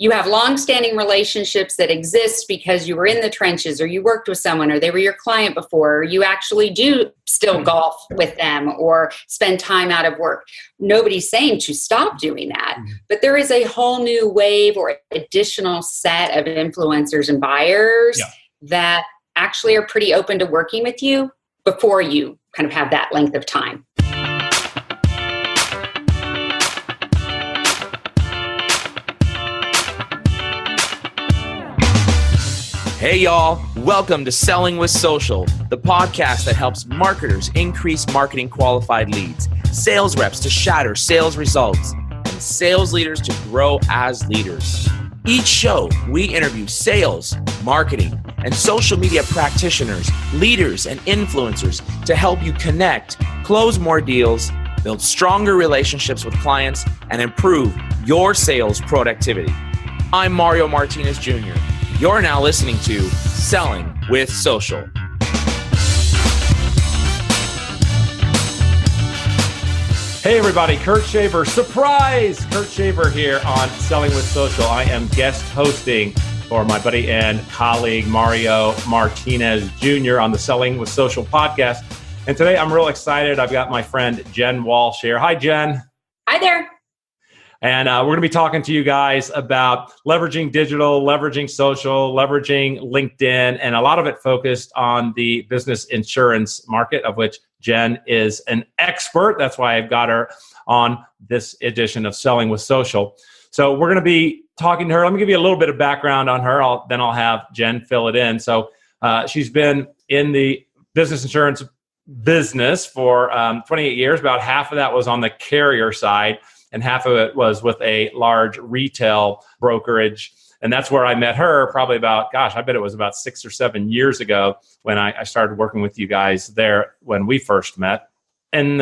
you have long-standing relationships that exist because you were in the trenches, or you worked with someone, or they were your client before, or you actually do still golf with them or spend time out of work. Nobody's saying to stop doing that, but there is a whole new wave or additional set of influencers and buyers that actually are pretty open to working with you before you kind of have that length of time. Hey y'all, welcome to Selling with Social, the podcast that helps marketers increase marketing qualified leads, sales reps to shatter sales results, and sales leaders to grow as leaders. Each show, we interview sales, marketing, and social media practitioners, leaders, and influencers to help you connect, close more deals, build stronger relationships with clients, and improve your sales productivity. I'm Mario Martinez Jr. You're now listening to Selling with Social. Hey everybody, Kurt Shaver. Surprise! Kurt Shaver here on Selling with Social. I am guest hosting for my buddy and colleague Mario Martinez Jr. on the Selling with Social podcast. And today I'm real excited. I've got my friend Jenn Walsh here. Hi, Jenn. Hi there. And we're going to be talking to you guys about leveraging digital, leveraging social, leveraging LinkedIn, and a lot of it focused on the business insurance market, of which Jenn is an expert. That's why I've got her on this edition of Selling with Social. So we're going to be talking to her. Let me give you a little bit of background on her. Then I'll have Jenn fill it in. So she's been in the business insurance business for 28 years. About half of that was on the carrier side, and half of it was with a large retail brokerage. And that's where I met her probably about, I bet it was about 6 or 7 years ago when I started working with you guys there when we first met. And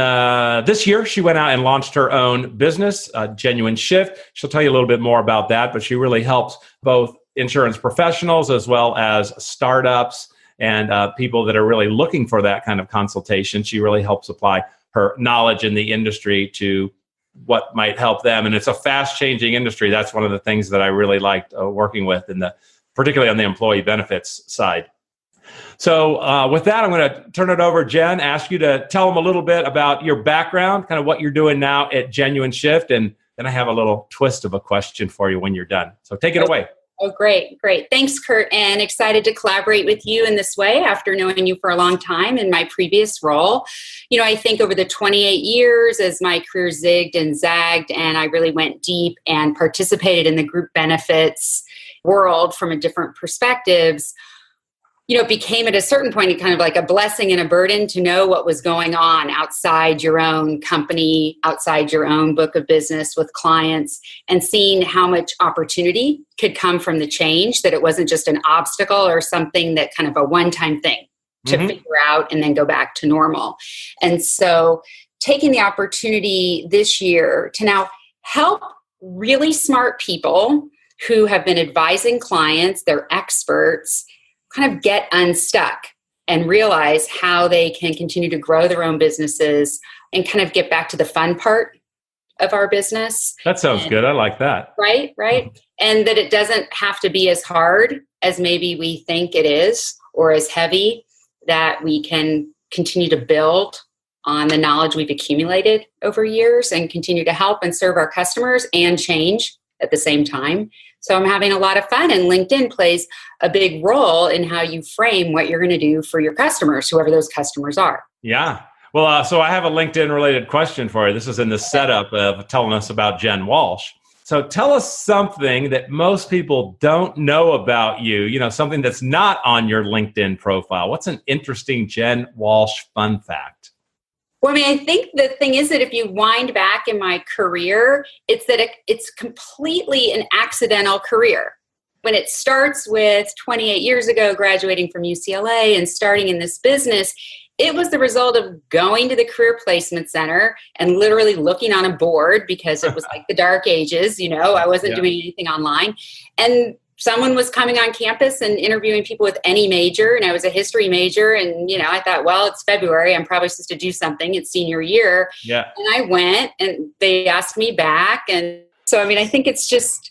this year, she went out and launched her own business, Genuine Shift. She'll tell you a little bit more about that, but she really helps both insurance professionals as well as startups and people that are really looking for that kind of consultation. She really helps apply her knowledge in the industry to what might help them. And it's a fast-changing industry. That's one of the things that I really liked working with, particularly on the employee benefits side. So with that, I'm going to turn it over, Jenn, ask you to tell them a little bit about your background, kind of what you're doing now at Genuine Shift, and then I have a little twist of a question for you when you're done. So take it away. Oh, great. Thanks, Kurt, and excited to collaborate with you in this way after knowing you for a long time in my previous role. I think over the 28 years as my career zigged and zagged, and I really went deep and participated in the group benefits world from a different perspectives, it became at a certain point kind of like a blessing and a burden to know what was going on outside your own company, outside your own book of business with clients, and seeing how much opportunity could come from the change, that it wasn't just an obstacle or something that kind of a one-time thing to figure out and then go back to normal. And so taking the opportunity this year to now help really smart people who have been advising clients, they're experts, kind of get unstuck and realize how they can continue to grow their own businesses and kind of get back to the fun part of our business. That sounds good. I like that. Right. And that it doesn't have to be as hard as maybe we think it is, or as heavy, that we can continue to build on the knowledge we've accumulated over years and continue to help and serve our customers and change at the same time. So I'm having a lot of fun, and LinkedIn plays a big role in how you frame what you're going to do for your customers, whoever those customers are. Yeah. Well, so I have a LinkedIn related question for you. This is in the setup of telling us about Jenn Walsh. So tell us something that most people don't know about you, something that's not on your LinkedIn profile. What's an interesting Jenn Walsh fun fact? Well, I think the thing is that if you wind back in my career, it's that it's completely an accidental career. When it starts with 28 years ago, graduating from UCLA and starting in this business, it was the result of going to the Career Placement Center and literally looking on a board, because it was like the dark ages, I wasn't doing anything online. And someone was coming on campus and interviewing people with any major, and I was a history major, and I thought, well, it's February, I'm probably supposed to do something, it's senior year. And I went, and they asked me back. And so I think it's just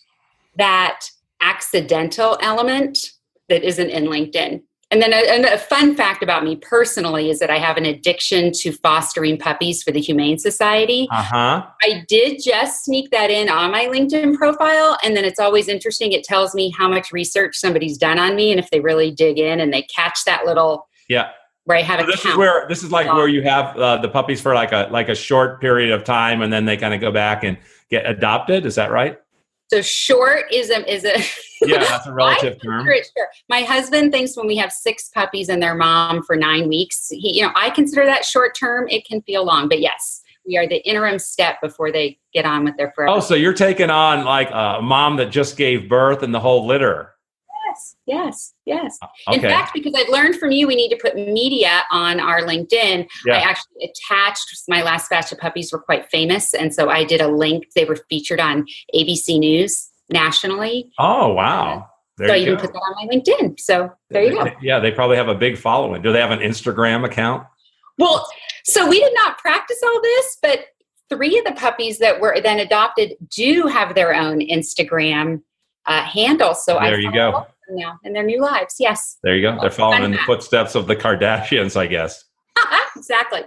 that accidental element that isn't in LinkedIn. And then a fun fact about me personally is that I have an addiction to fostering puppies for the Humane Society. I did just sneak that in on my LinkedIn profile. And then it's always interesting. It tells me how much research somebody's done on me. And if they really dig in and they catch that little, where I have so this is like where you have the puppies for like a short period of time, and then they kind of go back and get adopted. Is that right? So short is a that's a relative term. My husband thinks when we have 6 puppies and their mom for 9 weeks, I consider that short term. It can feel long, but yes, we are the interim step before they get on with their forever. Oh, so you're taking on like a mom that just gave birth and the whole litter. Yes. Okay. In fact, because I've learned from you, we need to put media on our LinkedIn. I actually attached, my last batch of puppies were quite famous. And so I did a link. They were featured on ABC News nationally. Oh, wow. So you can put that on my LinkedIn. So there you go. Yeah, they probably have a big following. Do they have an Instagram account? Well, so we did not practice all this, but 3 of the puppies that were then adopted do have their own Instagram handle. So there you go. Now in their new lives. Yes. There you go. They're following in the footsteps of the Kardashians, I guess. Exactly.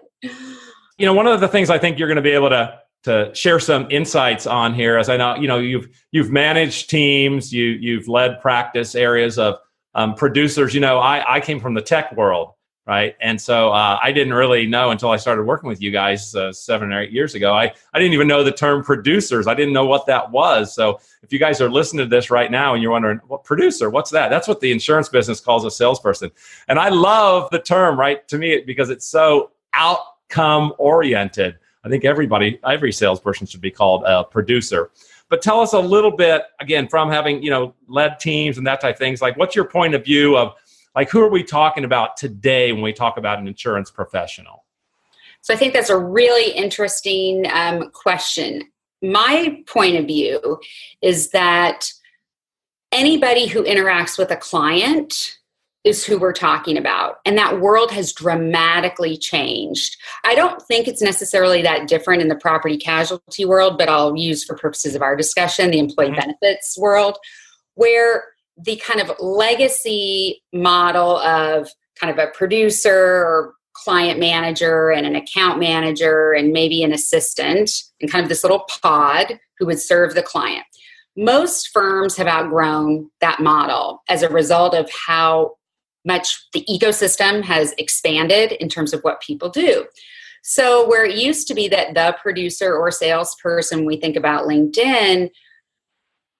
One of the things I think you're going to be able to share some insights on here, as I know, you've managed teams, you've led practice areas of producers. I came from the tech world, right? And so I didn't really know until I started working with you guys 7 or 8 years ago. I didn't even know the term producers. I didn't know what that was. So if you guys are listening to this right now and you're wondering, what producer, what's that? That's what the insurance business calls a salesperson. And I love the term, right, to me, because it's so outcome oriented. I think every salesperson should be called a producer. But tell us a little bit, again, from having, led teams and that type of things, like what's your point of view of, like, who are we talking about today when we talk about an insurance professional? So I think that's a really interesting question. My point of view is that anybody who interacts with a client is who we're talking about. And that world has dramatically changed. I don't think it's necessarily that different in the property casualty world, but I'll use for purposes of our discussion, the employee benefits world, where the kind of legacy model of kind of a producer or client manager and an account manager and maybe an assistant and kind of this little pod who would serve the client. Most firms have outgrown that model as a result of how much the ecosystem has expanded in terms of what people do. So where it used to be that the producer or salesperson, when we think about LinkedIn,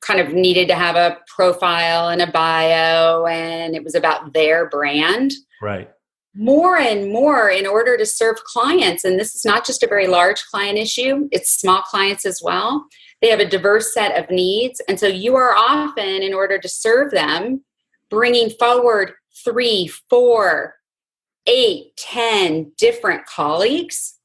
kind of needed to have a profile and a bio, and it was about their brand. Right. More and more, in order to serve clients, and this is not just a very large client issue, it's small clients as well. They have a diverse set of needs. And so you are often, in order to serve them, bringing forward 3, 4, 8, 10 different colleagues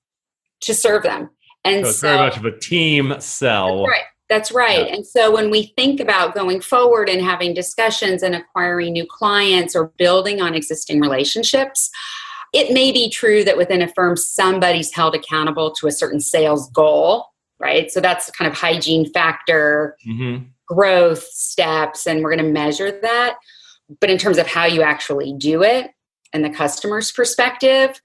to serve them. And so it's very much of a team sell. That's right. That's right. Yeah. And so when we think about going forward and having discussions and acquiring new clients or building on existing relationships, it may be true that within a firm, somebody's held accountable to a certain sales goal, right? So that's kind of hygiene factor, growth steps, and we're going to measure that. But in terms of how you actually do it and the customer's perspective,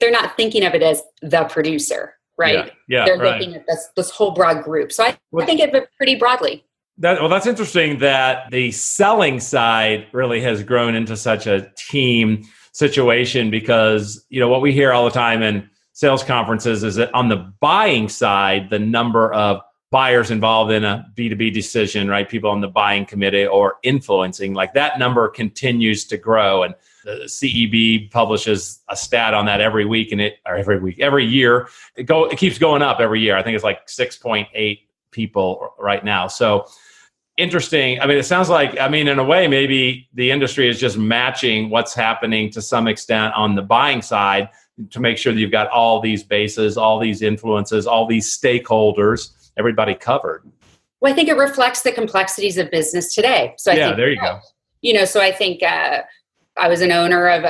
they're not thinking of it as the producer. Right. Yeah. They're looking at this whole broad group. So I think of it pretty broadly. That's interesting that the selling side really has grown into such a team situation, because, what we hear all the time in sales conferences is that on the buying side, the number of buyers involved in a B2B decision, right? People on the buying committee or influencing, like that number continues to grow. And the CEB publishes a stat on that every week, and every year. It keeps going up every year. I think it's like 6.8 people right now. So interesting. I mean, it sounds like, in a way, maybe the industry is just matching what's happening to some extent on the buying side to make sure that you've got all these bases, all these influences, all these stakeholders, everybody covered. Well, I think it reflects the complexities of business today. So I think, there you go. So I think I was an owner of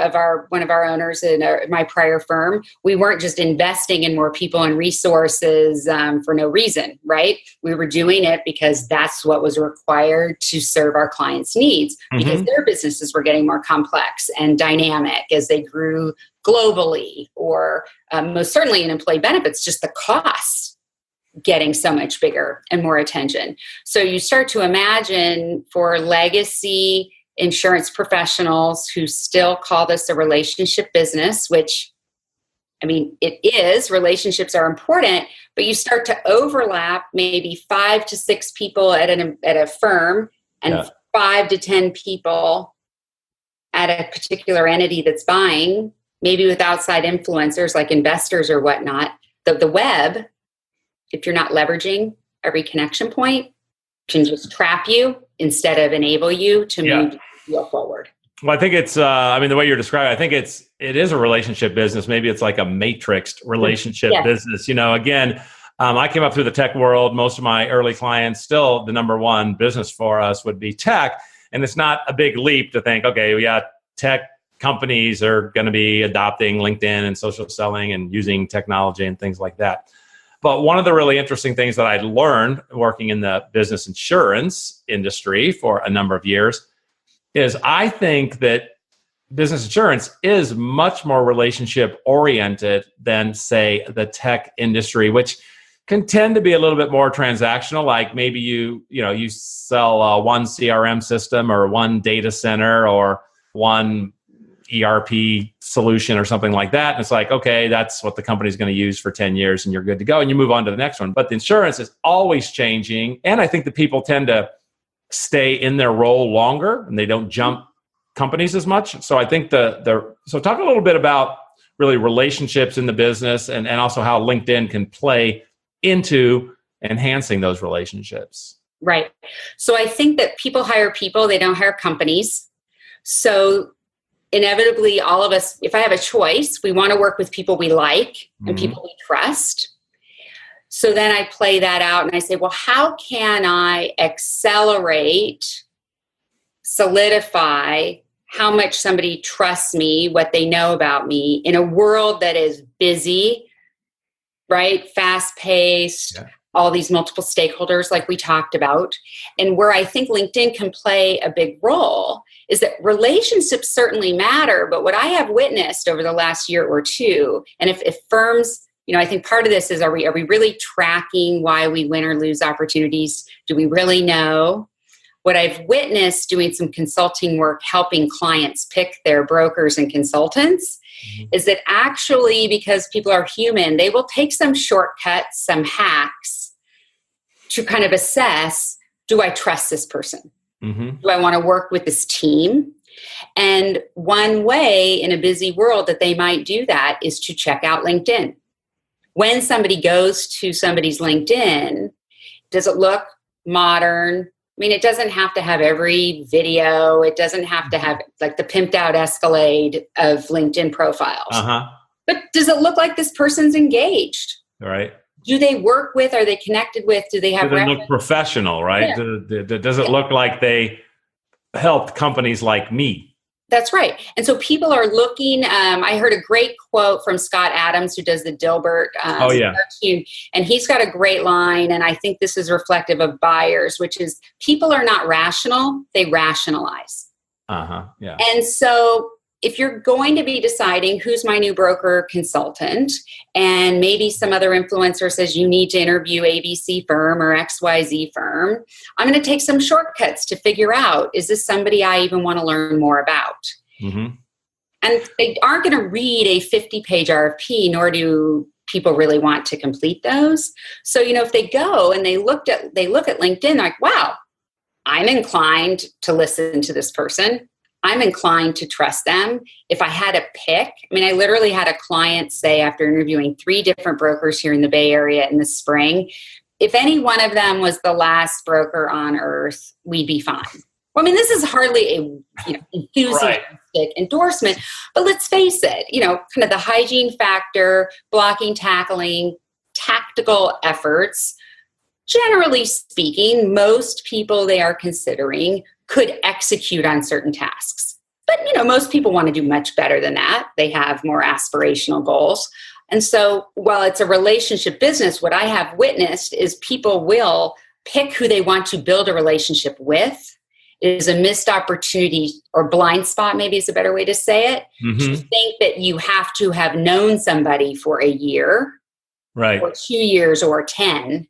one of our owners in my prior firm. We weren't just investing in more people and resources for no reason, right? We were doing it because that's what was required to serve our clients' needs, because their businesses were getting more complex and dynamic as they grew globally, or most certainly in employee benefits, just the costs getting so much bigger and more attention. So you start to imagine for legacy insurance professionals who still call this a relationship business, which, I mean, it is. Relationships are important, but you start to overlap maybe 5 to 6 people at a firm and 5 to 10 people at a particular entity that's buying, maybe with outside influencers like investors or whatnot. The web, if you're not leveraging every connection point, can just trap you instead of enable you to move forward. Well, I think it's, the way you're describing, I think it is a relationship business. Maybe it's like a matrixed relationship business. Again, I came up through the tech world. Most of my early clients, still the number one business for us would be tech. And it's not a big leap to think, okay, tech companies are going to be adopting LinkedIn and social selling and using technology and things like that. But one of the really interesting things that I learned working in the business insurance industry for a number of years is I think that business insurance is much more relationship oriented than, say, the tech industry, which can tend to be a little bit more transactional. Like maybe you sell one CRM system or one data center or one ERP solution or something like that. And it's like, okay, that's what the company's going to use for 10 years and you're good to go. And you move on to the next one. But the insurance is always changing. And I think that people tend to stay in their role longer and they don't jump companies as much. So I think so talk a little bit about really relationships in the business and also how LinkedIn can play into enhancing those relationships. Right. So I think that people hire people, they don't hire companies. So inevitably, all of us, if I have a choice, we want to work with people we like and people we trust. So then I play that out and I say, well, how can I accelerate, solidify how much somebody trusts me, what they know about me in a world that is busy, right? Fast-paced, all these multiple stakeholders like we talked about. And where I think LinkedIn can play a big role is that relationships certainly matter, but what I have witnessed over the last year or two, and if firms, I think part of this is, are we really tracking why we win or lose opportunities? Do we really know? What I've witnessed doing some consulting work, helping clients pick their brokers and consultants, is that actually, because people are human, they will take some shortcuts, some hacks to kind of assess, do I trust this person? Do I want to work with this team? And one way in a busy world that they might do that is to check out LinkedIn. When somebody goes to somebody's LinkedIn, does it look modern? I mean, it doesn't have to have every video. It doesn't have to have like the pimped out Escalade of LinkedIn profiles. But does it look like this person's engaged? Right. Do they work with? Are they connected with? Do they have? Do they look professional? Right. Does it look like they helped companies like me? That's right. And so people are looking. I heard a great quote from Scott Adams, who does the Dilbert team, and he's got a great line. And I think this is reflective of buyers, which is people are not rational; they rationalize. And so if you're going to be deciding who's my new broker consultant, and maybe some other influencer says you need to interview ABC firm or XYZ firm, I'm going to take some shortcuts to figure out, is this somebody I even want to learn more about? And they aren't going to read a 50-page RFP, nor do people really want to complete those. So, if they go and they look at LinkedIn, like, wow, I'm inclined to listen to this person. I'm inclined to trust them. If I had a pick, I literally had a client say after interviewing 3 different brokers here in the Bay Area in the spring, if any one of them was the last broker on earth, we'd be fine. Well, this is hardly a enthusiastic endorsement, but let's face it, kind of the hygiene factor, blocking, tackling, tactical efforts. Generally speaking, most people they are considering could execute on certain tasks. But, most people want to do much better than that. They have more aspirational goals. And so while it's a relationship business, what I have witnessed is people will pick who they want to build a relationship with. It is a missed opportunity, or blind spot, maybe is a better way to say it, to think that you have to have known somebody for a year, right, or 2 years, or 10,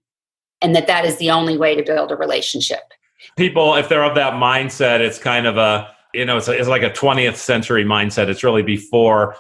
and that is the only way to build a relationship. People, if they're of that mindset, it's kind of it's like a 20th century mindset. It's really before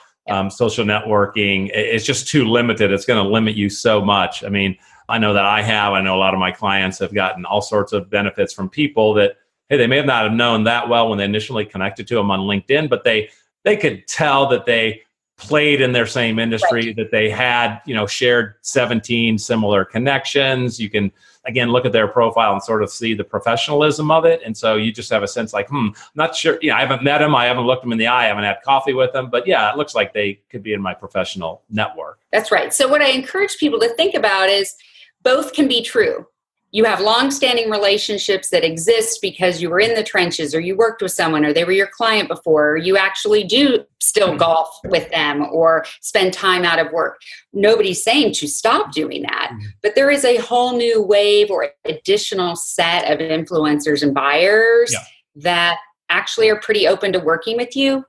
social networking. It's just too limited. It's going to limit you so much. I mean, I know a lot of my clients have gotten all sorts of benefits from people that, hey, they may not have known that well when they initially connected to them on LinkedIn, but they could tell that they played in their same industry, right, that they had, shared 17 similar connections. You can, again, look at their profile and sort of see the professionalism of it. And so you just have a sense like, not sure, I haven't met them. I haven't looked them in the eye. I haven't had coffee with them. But yeah, it looks like they could be in my professional network. That's right. So what I encourage people to think about is both can be true. You have long-standing relationships that exist because you were in the trenches, or you worked with someone, or they were your client before, or you actually do still golf with them or spend time out of work. Nobody's saying to stop doing that, but there is a whole new wave or additional set of influencers and buyers that actually are pretty open to working with you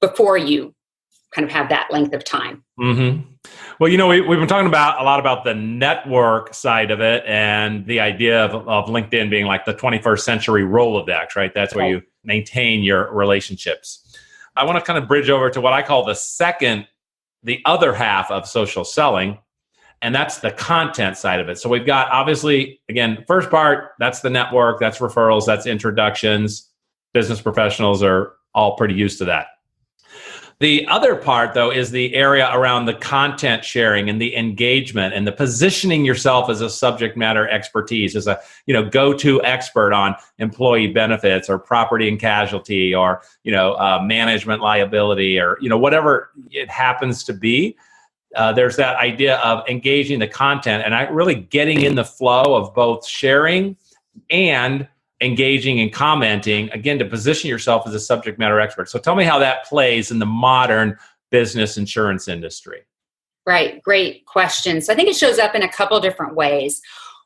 before you kind of have that length of time. Mm-hmm. Well, we've been talking a lot about the network side of it, and the idea of LinkedIn being like the 21st century Rolodex, right? That's where you maintain your relationships. I want to kind of bridge over to what I call the other half of social selling, and that's the content side of it. So we've got, obviously, again, first part, that's the network, that's referrals, that's introductions. Business professionals are all pretty used to that. The other part, though, is the area around the content sharing and the engagement and the positioning yourself as a subject matter expertise, as a go-to expert on employee benefits or property and casualty or management liability or whatever it happens to be. There's that idea of engaging the content and really getting in the flow of both sharing and engaging and commenting, again, to position yourself as a subject matter expert. So tell me how that plays in the modern business insurance industry. Right. Great question. So I think it shows up in a couple different ways.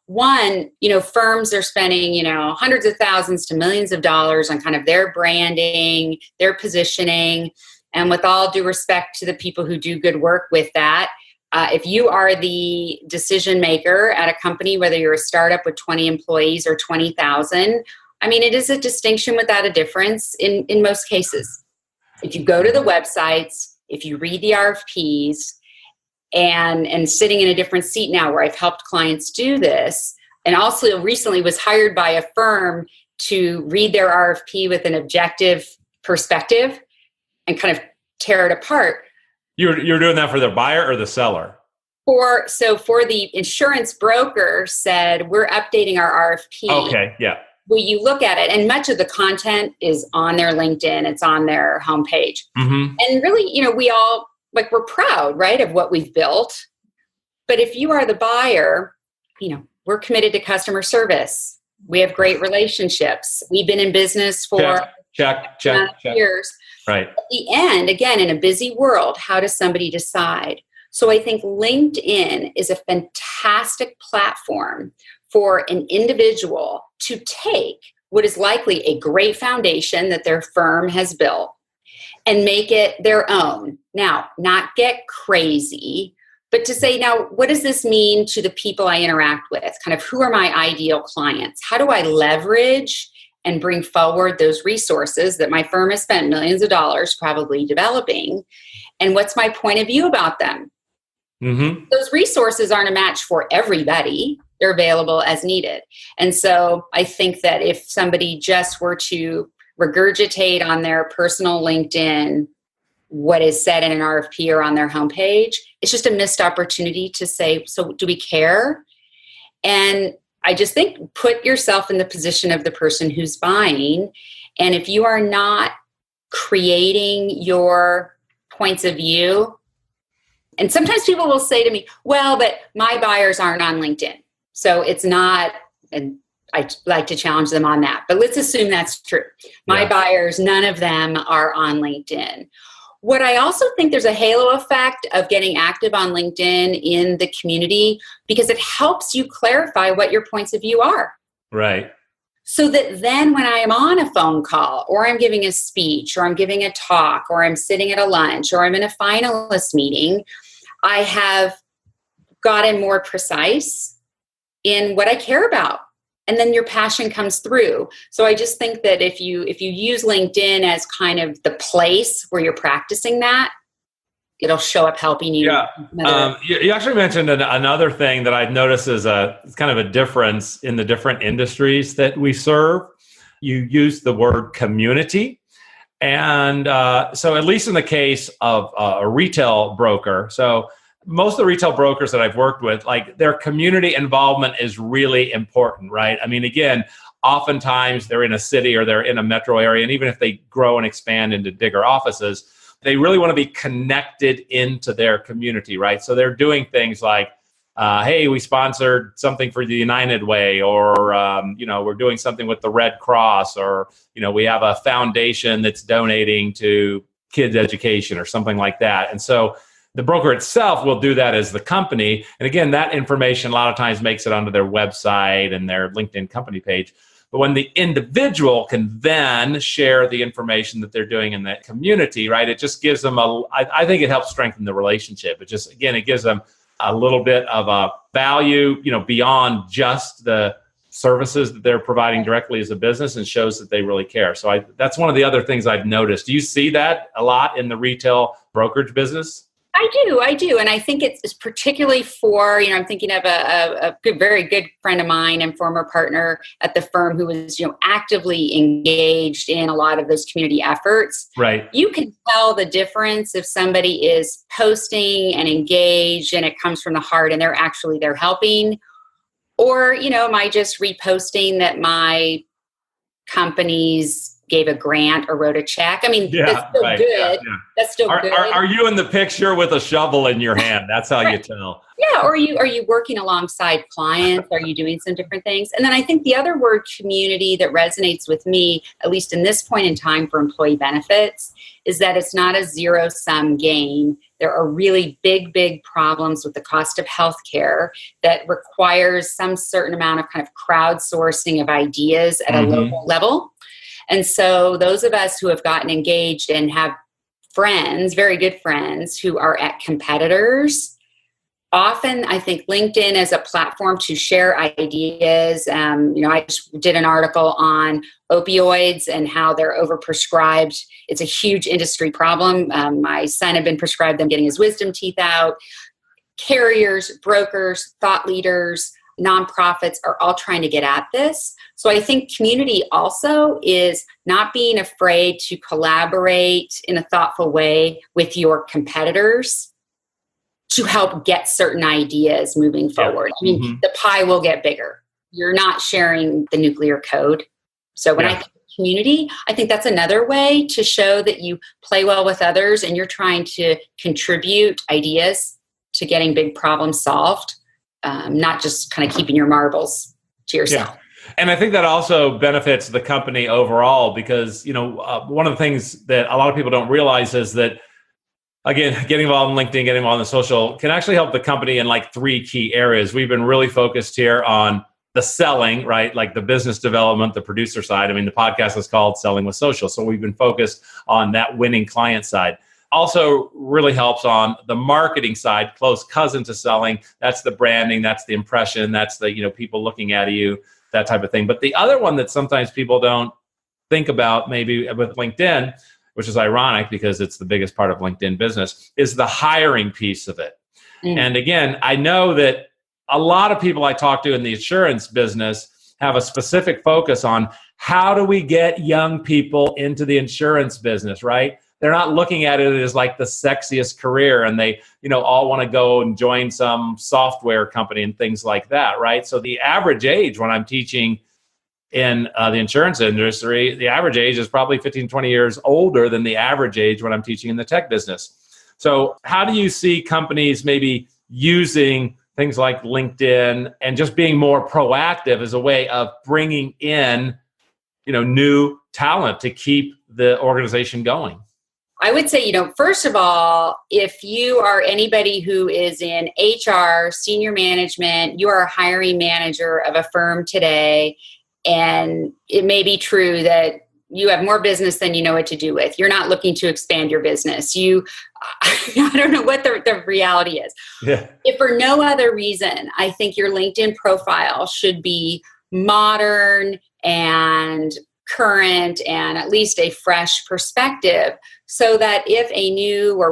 One, firms are spending, hundreds of thousands to millions of dollars on kind of their branding, their positioning. And with all due respect to the people who do good work with that, if you are the decision maker at a company, whether you're a startup with 20 employees or 20,000, it is a distinction without a difference in most cases. If you go to the websites, if you read the RFPs, and sitting in a different seat now where I've helped clients do this, and also recently was hired by a firm to read their RFP with an objective perspective and kind of tear it apart. You're doing that for the buyer or the seller? For the insurance broker said, we're updating our RFP. Okay, yeah. Will you look at it? And much of the content is on their LinkedIn. It's on their homepage. Mm-hmm. And really, we all, we're proud, right, of what we've built. But if you are the buyer, we're committed to customer service. We have great relationships. We've been in business for check. years. Right. At the end, again, in a busy world, how does somebody decide? So I think LinkedIn is a fantastic platform for an individual to take what is likely a great foundation that their firm has built and make it their own. Now, not get crazy, but to say, now, what does this mean to the people I interact with? Kind of who are my ideal clients? How do I leverage and bring forward those resources that my firm has spent millions of dollars probably developing? And what's my point of view about them? Mm-hmm. Those resources aren't a match for everybody. They're available as needed. And so I think that if somebody just were to regurgitate on their personal LinkedIn what is said in an RFP or on their homepage, it's just a missed opportunity to say, so do we care? And I just think put yourself in the position of the person who's buying. And if you are not creating your points of view, and sometimes people will say to me, well, but my buyers aren't on LinkedIn. So it's not, and I like to challenge them on that. But let's assume that's true. My buyers, none of them are on LinkedIn. What I also think there's a halo effect of getting active on LinkedIn in the community because it helps you clarify what your points of view are. Right. So that then when I am on a phone call or I'm giving a speech or I'm giving a talk or I'm sitting at a lunch or I'm in a finalist meeting, I have gotten more precise in what I care about. And then your passion comes through. So I just think that if you use LinkedIn as kind of the place where you're practicing that, it'll show up helping you. Yeah. You actually mentioned another thing that I've noticed is it's kind of a difference in the different industries that we serve. You use the word community. And so at least in the case of a retail broker, so most of the retail brokers that I've worked with, like their community involvement is really important, right? I mean, again, oftentimes they're in a city or they're in a metro area, and even if they grow and expand into bigger offices, they really want to be connected into their community, right? So they're doing things like, hey, we sponsored something for the United Way, or, we're doing something with the Red Cross, or, we have a foundation that's donating to kids' education or something like that. And so the broker itself will do that as the company. And again, that information a lot of times makes it onto their website and their LinkedIn company page. But when the individual can then share the information that they're doing in that community, right, it just gives them I think it helps strengthen the relationship. It just, again, it gives them a little bit of a value, beyond just the services that they're providing directly as a business, and shows that they really care. So that's one of the other things I've noticed. Do you see that a lot in the retail brokerage business? I do. And I think it's particularly for, I'm thinking of a very good friend of mine and former partner at the firm who was, actively engaged in a lot of those community efforts. Right. You can tell the difference if somebody is posting and engaged and it comes from the heart and they're helping. Or, am I just reposting that my company's gave a grant or wrote a check? I mean, that's still good. Yeah. That's still good. Are you in the picture with a shovel in your hand? That's how you tell. Yeah. Or are you working alongside clients? Are you doing some different things? And then I think the other word, community, that resonates with me, at least in this point in time for employee benefits, is that it's not a zero-sum game. There are really big problems with the cost of healthcare that requires some certain amount of kind of crowdsourcing of ideas at a local level. And so those of us who have gotten engaged and have friends, very good friends, who are at competitors, often I think LinkedIn is a platform to share ideas. I just did an article on opioids and how they're overprescribed. It's a huge industry problem. My son had been prescribed them getting his wisdom teeth out. Carriers, brokers, thought leaders, nonprofits are all trying to get at this. So I think community also is not being afraid to collaborate in a thoughtful way with your competitors to help get certain ideas moving forward. I mean, the pie will get bigger. You're not sharing the nuclear code. So when I think community, I think that's another way to show that you play well with others and you're trying to contribute ideas to getting big problems solved. Not just kind of keeping your marbles to yourself. Yeah. And I think that also benefits the company overall because, one of the things that a lot of people don't realize is that, again, getting involved in LinkedIn, getting involved in social can actually help the company in like 3 key areas. We've been really focused here on the selling, right? Like the business development, the producer side. I mean, the podcast is called Selling with Social. So we've been focused on that winning client side. Also really helps on the marketing side, close cousin to selling. That's the branding, that's the impression, that's the, people looking at you, that type of thing. But the other one that sometimes people don't think about maybe with LinkedIn, which is ironic because it's the biggest part of LinkedIn business, is the hiring piece of it. And again, I know that a lot of people I talk to in the insurance business have a specific focus on how do we get young people into the insurance business, right? They're not looking at it as like the sexiest career and they, all want to go and join some software company and things like that, right? So the average age when I'm teaching in the insurance industry, the average age is probably 15, 20 years older than the average age when I'm teaching in the tech business. So how do you see companies maybe using things like LinkedIn and just being more proactive as a way of bringing in, new talent to keep the organization going? I would say, first of all, if you are anybody who is in HR, senior management, you are a hiring manager of a firm today, and it may be true that you have more business than you know what to do with. You're not looking to expand your business. I don't know what the reality is. Yeah. If for no other reason, I think your LinkedIn profile should be modern and current and at least a fresh perspective, so that if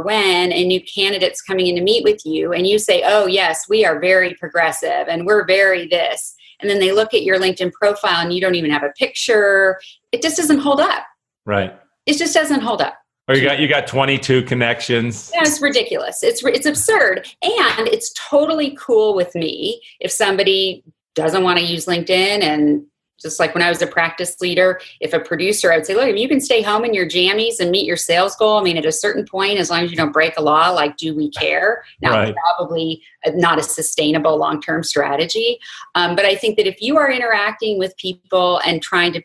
when a new candidate's coming in to meet with you and you say, oh yes, we are very progressive and we're very this, and then they look at your LinkedIn profile and you don't even have a picture, it just doesn't hold up. Right. It just doesn't hold up. Or you got 22 connections. Yeah, it's ridiculous. It's absurd. And it's totally cool with me if somebody doesn't want to use LinkedIn. And just like when I was a practice leader, if a producer, I would say, look, if you can stay home in your jammies and meet your sales goal, I mean, at a certain point, as long as you don't break a law, like, do we care? Now, right. Probably not a sustainable long-term strategy. But I think that if you are interacting with people and trying to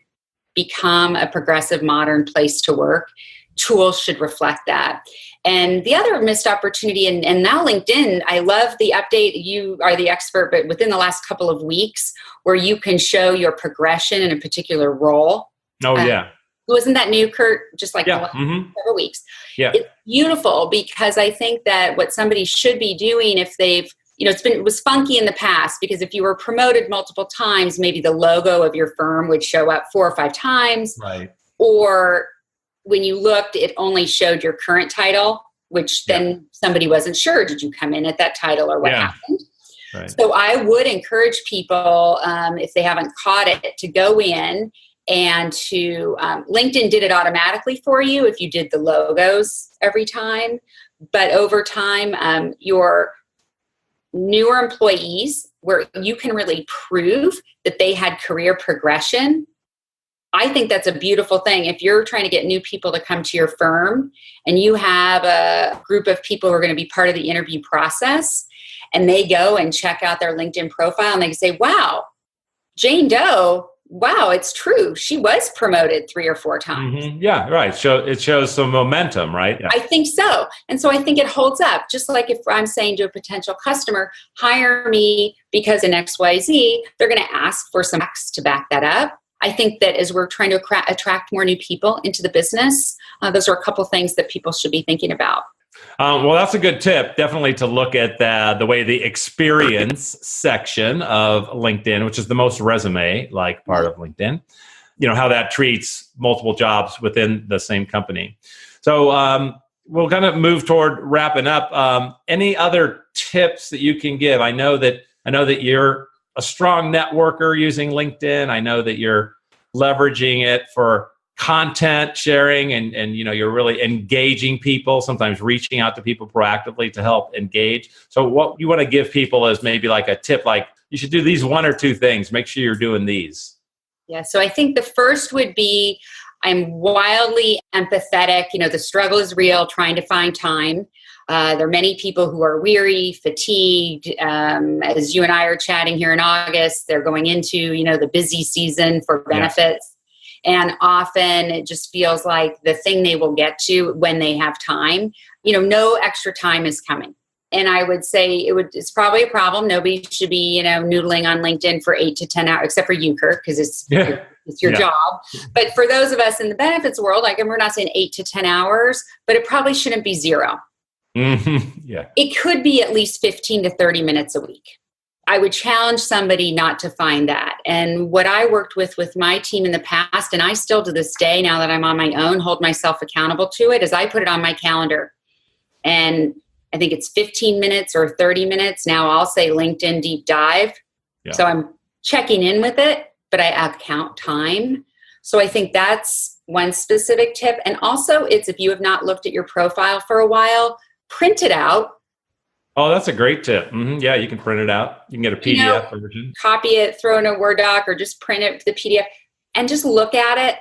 become a progressive, modern place to work, tools should reflect that. And the other missed opportunity, and now LinkedIn, I love the update. You are the expert, but within the last couple of weeks, where you can show your progression in a particular role. Oh, yeah. Wasn't that new, Kurt? Just like the last several weeks. Yeah. It's beautiful, because I think that what somebody should be doing if they've, it was funky in the past, because if you were promoted multiple times, maybe the logo of your firm would show up 4 or 5 times. Right. Or when you looked, it only showed your current title, which then somebody wasn't sure, did you come in at that title or what happened? Right. So I would encourage people, if they haven't caught it, to go in and to, LinkedIn did it automatically for you if you did the logos every time. But over time, your newer employees, where you can really prove that they had career progression, I think that's a beautiful thing. If you're trying to get new people to come to your firm and you have a group of people who are going to be part of the interview process, and they go and check out their LinkedIn profile and they say, wow, Jane Doe, wow, it's true. She was promoted 3 or 4 times. Mm-hmm. Yeah, right. So it shows some momentum, right? Yeah. I think so. And so I think it holds up. Just like if I'm saying to a potential customer, hire me because in XYZ, they're going to ask for some facts to back that up. I think that as we're trying to attract more new people into the business, those are a couple of things that people should be thinking about. Well, that's a good tip. Definitely to look at the way the experience section of LinkedIn, which is the most resume-like part of LinkedIn, how that treats multiple jobs within the same company. So we'll kind of move toward wrapping up. Any other tips that you can give? I know that you're a strong networker using LinkedIn. I know that you're leveraging it for content sharing and you're really engaging people, sometimes reaching out to people proactively to help engage. So what you want to give people is maybe like a tip, like you should do these 1 or 2 things. Make sure you're doing these. Yeah. So I think the first would be, I'm wildly empathetic. The struggle is real, trying to find time. There are many people who are weary, fatigued. As you and I are chatting here in August, they're going into, the busy season for benefits. Yeah. And often it just feels like the thing they will get to when they have time, no extra time is coming. And I would say it's probably a problem. Nobody should be, noodling on LinkedIn for 8 to 10 hours, except for you, Kirk, because it's your job. But for those of us in the benefits world, like, and we're not saying 8 to 10 hours, but it probably shouldn't be 0. Mm-hmm. Yeah. It could be at least 15 to 30 minutes a week. I would challenge somebody not to find that. And what I worked with my team in the past, and I still to this day, now that I'm on my own, hold myself accountable to it, is I put it on my calendar. And I think it's 15 minutes or 30 minutes. Now I'll say LinkedIn deep dive. Yeah. So I'm checking in with it, but I account time. So I think that's one specific tip. And also it's, if you have not looked at your profile for a while, print it out. Oh, that's a great tip. Mm-hmm. Yeah, you can print it out. You can get a PDF version. Copy it, throw in a Word doc, or just print it, the PDF, and just look at it.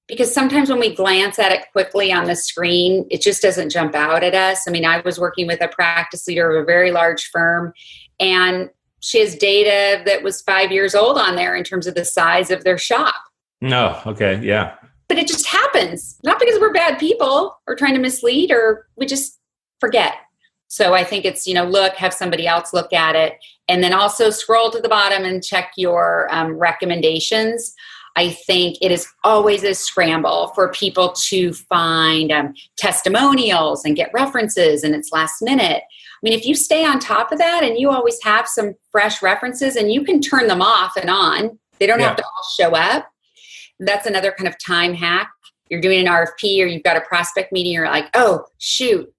Because sometimes when we glance at it quickly on the screen, it just doesn't jump out at us. I mean, I was working with a practice leader of a very large firm, and she has data that was 5 years old on there in terms of the size of their shop. No, okay, yeah. But it just happens, not because we're bad people or trying to mislead, or we just forget. So I think it's, look, have somebody else look at it, and then also scroll to the bottom and check your recommendations. I think it is always a scramble for people to find testimonials and get references, and it's last minute. I mean, if you stay on top of that and you always have some fresh references, and you can turn them off and on, they don't have to all show up. That's another kind of time hack. You're doing an RFP or you've got a prospect meeting, you're like, oh, shoot,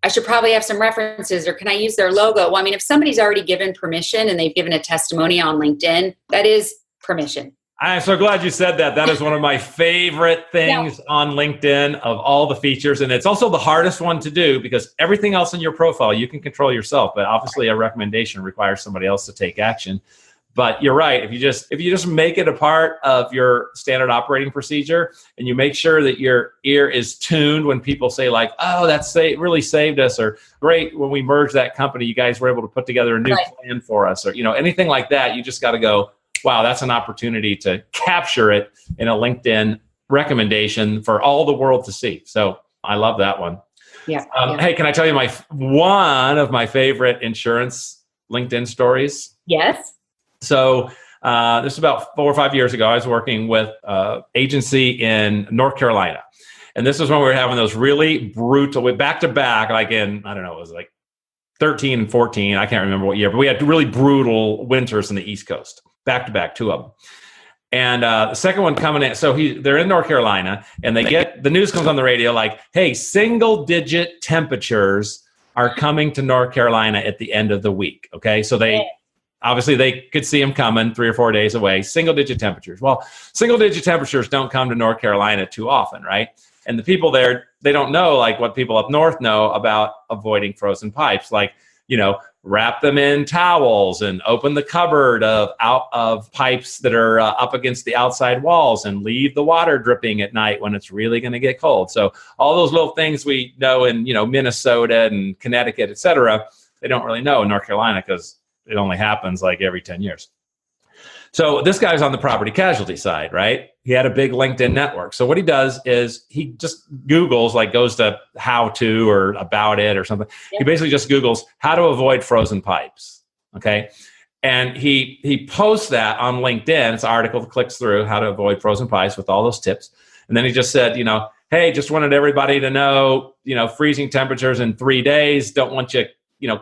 I should probably have some references, or can I use their logo? Well, I mean, if somebody's already given permission and they've given a testimonial on LinkedIn, that is permission. I'm so glad you said that. That is one of my favorite things on LinkedIn of all the features. And it's also the hardest one to do because everything else in your profile, you can control yourself. But obviously a recommendation requires somebody else to take action. But you're right. If you just make it a part of your standard operating procedure, and you make sure that your ear is tuned when people say like, oh, really saved us, or great, when we merged that company, you guys were able to put together a new plan for us, or anything like that, you just got to go, wow, that's an opportunity to capture it in a LinkedIn recommendation for all the world to see. So I love that one. Yeah. Hey, can I tell you one of my favorite insurance LinkedIn stories? Yes. So this is about 4 or 5 years ago. I was working with an agency in North Carolina. And this was when we were having those really brutal, back to back, like in, I don't know, it was like 13 and 14. I can't remember what year, but we had really brutal winters in the East Coast, back to back, 2 of them. And the second one coming in, so they're in North Carolina, and the news comes on the radio like, hey, single digit temperatures are coming to North Carolina at the end of the week. Okay. So obviously they could see them coming 3 or 4 days away, single digit temperatures. Well, single digit temperatures don't come to North Carolina too often, right? And the people there, they don't know like what people up north know about avoiding frozen pipes, like, wrap them in towels and open the cupboard out of pipes that are up against the outside walls and leave the water dripping at night when it's really going to get cold. So all those little things we know in, Minnesota and Connecticut, et cetera, they don't really know in North Carolina because it only happens like every 10 years. So this guy's on the property casualty side, right? He had a big LinkedIn network. So what he does is he just Googles, like goes to how to or about it or something. Yeah. He basically just Googles how to avoid frozen pipes, okay? And he posts that on LinkedIn. It's an article that clicks through how to avoid frozen pipes with all those tips. And then he just said, hey, just wanted everybody to know, freezing temperatures in 3 days. Don't want you,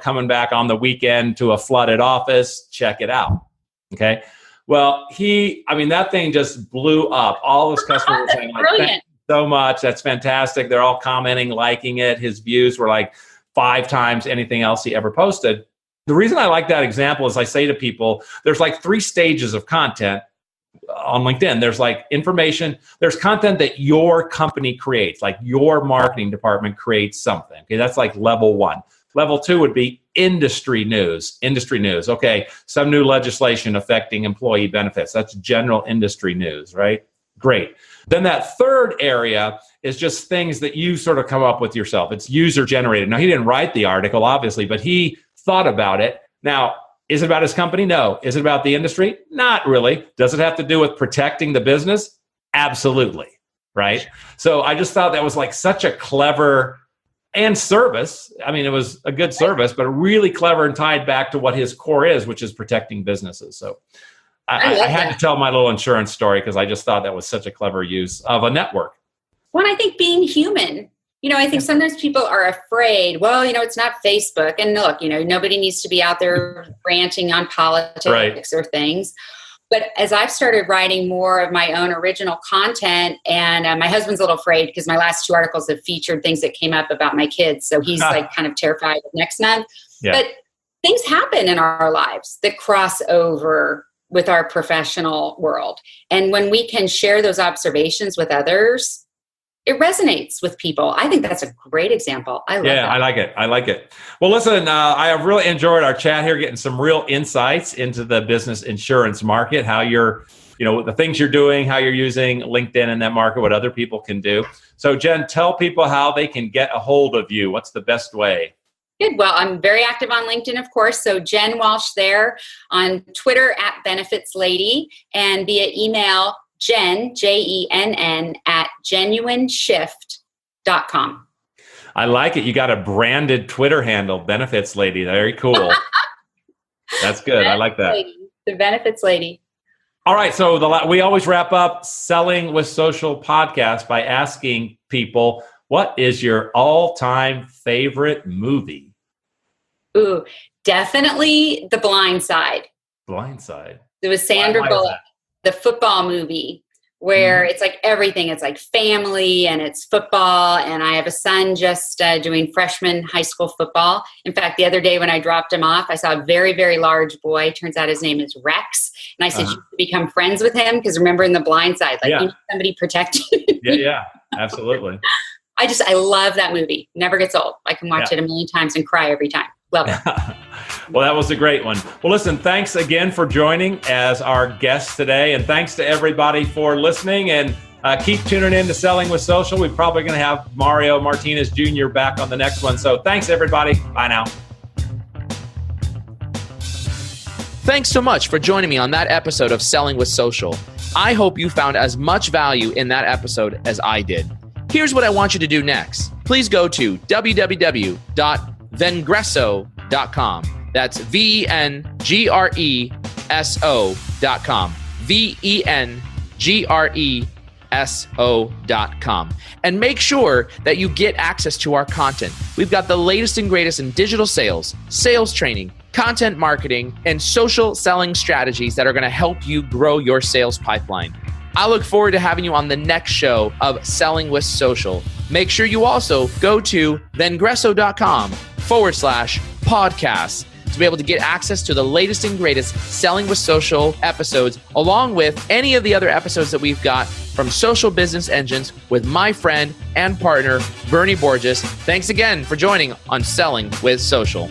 coming back on the weekend to a flooded office. Check it out, okay? Well, that thing just blew up. All his customers were saying, like, thank you so much. That's fantastic. They're all commenting, liking it. His views were like 5 times anything else he ever posted. The reason I like that example is I say to people, there's like 3 stages of content on LinkedIn. There's like information. There's content that your company creates, like your marketing department creates something. Okay, that's like level 1. Level 2 would be industry news. Okay, some new legislation affecting employee benefits. That's general industry news, right? Great. Then that third area is just things that you sort of come up with yourself. It's user generated. Now, he didn't write the article, obviously, but he thought about it. Now, is it about his company? No. Is it about the industry? Not really. Does it have to do with protecting the business? Absolutely, right? So I just thought that was like such a clever and service. I mean, it was a good service, but really clever and tied back to what his core is, which is protecting businesses. So I had to tell my little insurance story because I just thought that was such a clever use of a network. Well, I think being human, I think sometimes people are afraid, it's not Facebook. And look, nobody needs to be out there ranting on politics or things. But as I've started writing more of my own original content, and my husband's a little afraid because my last 2 articles have featured things that came up about my kids. So he's like kind of terrified of next month. Yeah. But things happen in our lives that cross over with our professional world. And when we can share those observations with others, it resonates with people. I think that's a great example. I love that. I like it. Well, listen, I have really enjoyed our chat here, getting some real insights into the business insurance market, how you're, the things you're doing, how you're using LinkedIn in that market, what other people can do. So, Jenn, tell people how they can get a hold of you. What's the best way? Good. Well, I'm very active on LinkedIn, of course. So Jenn Walsh there, on Twitter at Benefits Lady, and via email Jenn, Jenn, at genuineshift.com. I like it. You got a branded Twitter handle, Benefits Lady. Very cool. That's good. I like that. Lady, the Benefits Lady. All right. So we always wrap up Selling with Social podcast by asking people, what is your all-time favorite movie? Ooh, definitely The Blind Side. Blind Side. It was Sandra Bullock, the football movie, where it's like everything. It's like family and it's football. And I have a son just doing freshman high school football. In fact, the other day when I dropped him off, I saw a very, very large boy. Turns out his name is Rex. And I said, you should become friends with him, because remember in The Blind Side, like you need somebody protect you. Yeah, absolutely. I love that movie. Never gets old. I can watch it a million times and cry every time. Love it. Well, that was a great one. Well, listen, thanks again for joining as our guest today. And thanks to everybody for listening. And keep tuning in to Selling with Social. We're probably going to have Mario Martinez Jr. back on the next one. So thanks, everybody. Bye now. Thanks so much for joining me on that episode of Selling with Social. I hope you found as much value in that episode as I did. Here's what I want you to do next. Please go to www.vengreso.com. That's VENGRESO.com. VENGRESO.com. And make sure that you get access to our content. We've got the latest and greatest in digital sales, sales training, content marketing, and social selling strategies that are going to help you grow your sales pipeline. I look forward to having you on the next show of Selling with Social. Make sure you also go to vengreso.com/podcast to be able to get access to the latest and greatest Selling with Social episodes, along with any of the other episodes that we've got from Social Business Engines with my friend and partner, Bernie Borges. Thanks again for joining on Selling with Social.